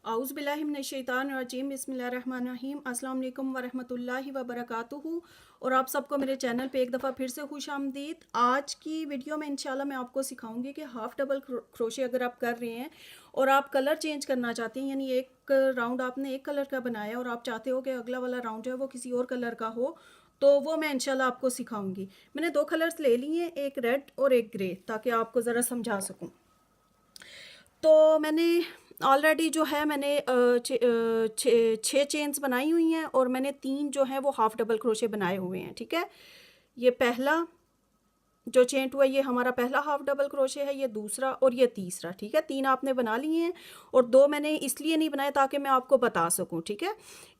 आउज़ुबिल्लाहिमिनश्शैतानिर्रजीम बिस्मिल्लाहिर्रहमानिर्रहीम अस्सलाम वालेकुम वरहमतुल्लाहि वबरकातुहू। और आप सबको मेरे चैनल पे एक दफ़ा फिर से खुश आमदीद। आज की वीडियो में इंशाल्लाह मैं आपको सिखाऊंगी कि हाफ़ डबल क्रोशे अगर आप कर रहे हैं और आप कलर चेंज करना चाहते हैं, यानी एक राउंड आपने एक कलर का बनाया और आप चाहते हो कि अगला वाला राउंड जो है वो किसी और कलर का हो, तो वो मैं इंशाल्लाह आपको सिखाऊंगी। मैंने दो कलर्स ले लिए हैं, एक रेड और एक ग्रे, ताकि आपको ज़रा समझा सकूँ। तो मैंने ऑलरेडी जो है मैंने छः चेन्स बनाई हुई हैं और मैंने 3 जो हैं वो हाफ़ डबल क्रोशे बनाए हुए हैं। ठीक है, ये पहला जो चेन 2 है ये हमारा पहला हाफ़ डबल क्रोशे है, ये दूसरा और ये तीसरा। ठीक है, 3 आपने बना लिए हैं और 2 मैंने इसलिए नहीं बनाए ताकि मैं आपको बता सकूं। ठीक है,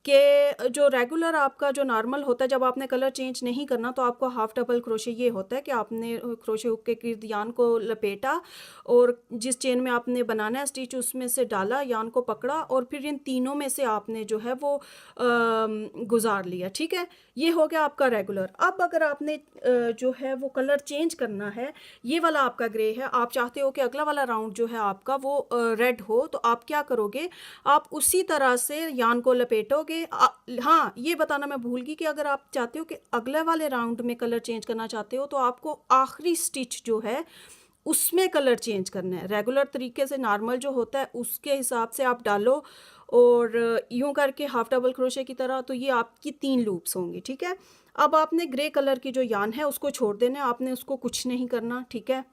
कि जो रेगुलर आपका जो नॉर्मल होता है, जब आपने कलर चेंज नहीं करना तो आपको हाफ़ डबल क्रोशे ये होता है कि आपने क्रोशे हुक के गिर्द यान को लपेटा और जिस चेन में आपने बनाना है स्टिच उसमें से डाला, यान को पकड़ा और फिर इन तीनों में से आपने जो है वो गुजार लिया। ठीक है, ये हो गया आपका रेगुलर। अब अगर आपने जो है वो कलर चेंज करना है, ये वाला आपका ग्रे है, आप चाहते हो कि अगला वाला राउंड जो है आपका वो रेड हो, तो आप क्या करोगे, आप उसी तरह से यान को लपेटोगे। हाँ, ये बताना मैं भूल गई कि अगर आप चाहते हो कि अगले वाले राउंड में कलर चेंज करना चाहते हो तो आपको आखिरी स्टिच जो है उसमें कलर चेंज करना है। रेगुलर तरीके से नॉर्मल जो होता है उसके हिसाब से आप डालो और यूं करके हाफ डबल क्रोशे की तरह, तो ये आपकी 3 लूप्स होंगी। ठीक है, अब आपने ग्रे कलर की जो यान है उसको छोड़ देना है, आपने उसको कुछ नहीं करना। ठीक है,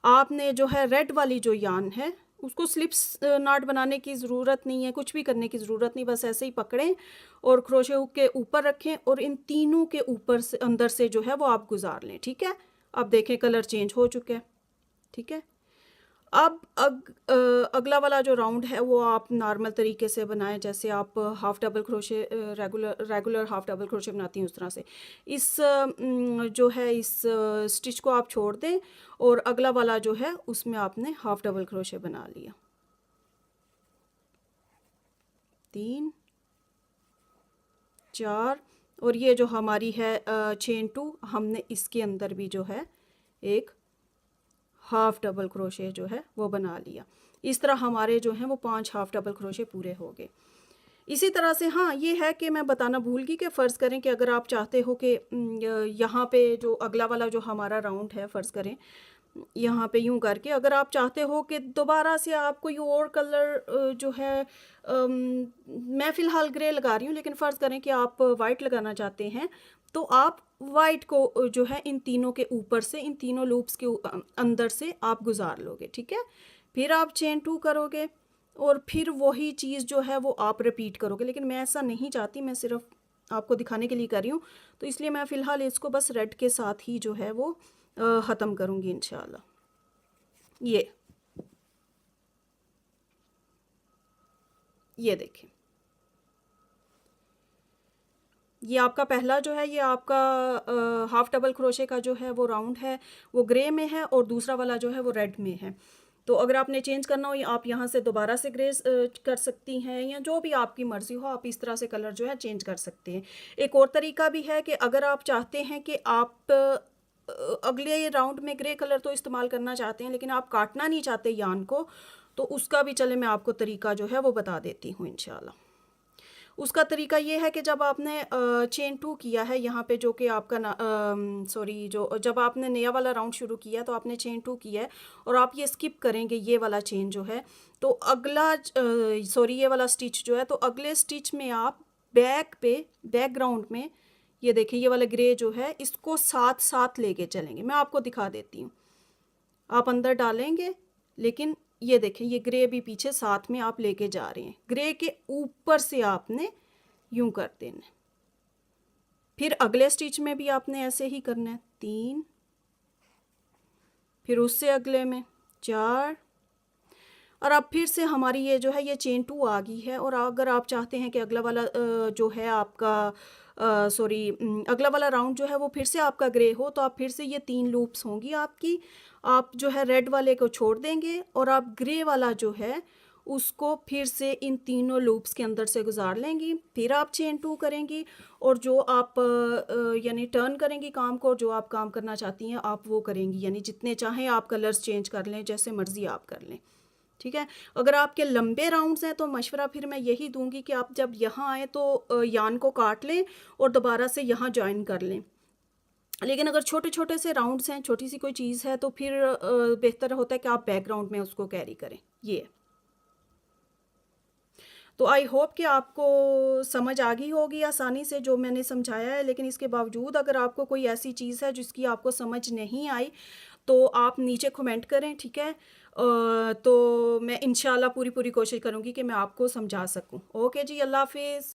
आपने जो है रेड वाली जो यान है उसको स्लिप्स नॉट बनाने की ज़रूरत नहीं है, कुछ भी करने की ज़रूरत नहीं, बस ऐसे ही पकड़ें और क्रोशे हुक के ऊपर रखें और इन तीनों के ऊपर से अंदर से जो है वो आप गुजार लें। ठीक है, अब देखें कलर चेंज हो चुका है। ठीक है, अब अगला वाला जो राउंड है वो आप नॉर्मल तरीके से बनाएं, जैसे आप half double crochet regular half double crochet बनाती हैं उस तरह से। इस जो है इस स्टिच को आप छोड़ दें और अगला वाला जो है उसमें आपने हाफ़ डबल क्रोशे बना लिया। 3 4 और ये जो हमारी है चेन 2, हमने इसके अंदर भी जो है एक हाफ़ डबल क्रोशे जो है वो बना लिया। इस तरह हमारे जो हैं वो 5 हाफ़ डबल क्रोशे पूरे हो गए। इसी तरह से हाँ, ये है कि मैं बताना भूल गई कि फ़र्ज़ करें कि अगर आप चाहते हो कि यहाँ पे जो अगला वाला जो हमारा राउंड है, फ़र्ज़ करें यहाँ पे यूं करके, अगर आप चाहते हो कि दोबारा से आप कोई और कलर जो है मैं फ़िलहाल ग्रे लगा रही हूँ, लेकिन फ़र्ज़ करें कि आप वाइट लगाना चाहते हैं, तो आप वाइट को जो है इन तीनों के ऊपर से, इन तीनों लूप्स के अंदर से आप गुजार लोगे। ठीक है, फिर आप चेन 2 करोगे और फिर वही चीज़ जो है वो आप रिपीट करोगे, लेकिन मैं ऐसा नहीं चाहती, मैं सिर्फ आपको दिखाने के लिए कर रही हूँ, तो इसलिए मैं फ़िलहाल इसको बस रेड के साथ ही जो है वो ख़त्म करूँगी इंशाल्लाह। ये देखें, ये आपका पहला जो है ये आपका हाफ़ डबल क्रोशे का जो है वो राउंड है वो ग्रे में है और दूसरा वाला जो है वो रेड में है। तो अगर आपने चेंज करना हो आप यहाँ से दोबारा से ग्रे कर सकती हैं, या जो भी आपकी मर्ज़ी हो आप इस तरह से कलर जो है चेंज कर सकते हैं। एक और तरीका भी है कि अगर आप चाहते हैं कि आप अगले राउंड में ग्रे कलर तो इस्तेमाल करना चाहते हैं लेकिन आप काटना नहीं चाहते यान को, तो उसका भी चले मैं आपको तरीका जो है वो बता देती हूँ इंशाल्लाह। उसका तरीका ये है कि जब आपने चेन 2 किया है यहाँ पे, जो कि आपका जो जब आपने नया वाला राउंड शुरू किया तो आपने चेन 2 किया है और आप ये स्किप करेंगे ये वाला चेन जो है, तो अगला ये वाला स्टिच जो है, तो अगले स्टिच में आप बैकग्राउंड में ये देखिए ये वाला ग्रे जो है इसको साथ साथ लेके चलेंगे। मैं आपको दिखा देती हूँ, आप अंदर डालेंगे लेकिन ये देखें ये ग्रे भी पीछे साथ में आप लेके जा रहे हैं, ग्रे के ऊपर से आपने यूं कर देना। फिर अगले स्टिच में भी आपने ऐसे ही करना है, 3, फिर उससे अगले में 4, और अब फिर से हमारी ये जो है ये चेन 2 आ गई है। और अगर आप चाहते हैं कि अगला वाला जो है आपका अगला वाला राउंड जो है वो फिर से आपका ग्रे हो, तो आप फिर से ये 3 लूप्स होंगी आपकी। आप जो है रेड वाले को छोड़ देंगे और आप ग्रे वाला जो है उसको फिर से इन तीनों लूप्स के अंदर से गुजार लेंगी। फिर आप चेन 2 करेंगी और जो आप यानी टर्न करेंगी काम को, जो आप काम करना चाहती हैं आप वो करेंगी, यानी जितने चाहें आप कलर्स चेंज कर लें, जैसे मर्ज़ी आप कर लें। ठीक है। अगर आपके लंबे राउंड्स हैं तो मशवरा फिर मैं यही दूंगी कि आप जब यहाँ आए तो यान को काट लें और दोबारा से यहाँ ज्वाइन कर लें। लेकिन अगर छोटे छोटे से राउंड्स हैं, छोटी सी कोई चीज़ है, तो फिर बेहतर होता है कि आप बैकग्राउंड में उसको कैरी करें। ये तो आई होप कि आपको समझ आ गई होगी आसानी से जो मैंने समझाया है। लेकिन इसके बावजूद अगर आपको कोई ऐसी चीज़ है जिसकी आपको समझ नहीं आई तो आप नीचे कमेंट करें, ठीक है। तो मैं इंशाल्लाह पूरी पूरी कोशिश करूँगी कि मैं आपको समझा सकूँ। ओके जी, अल्लाह हाफिज़।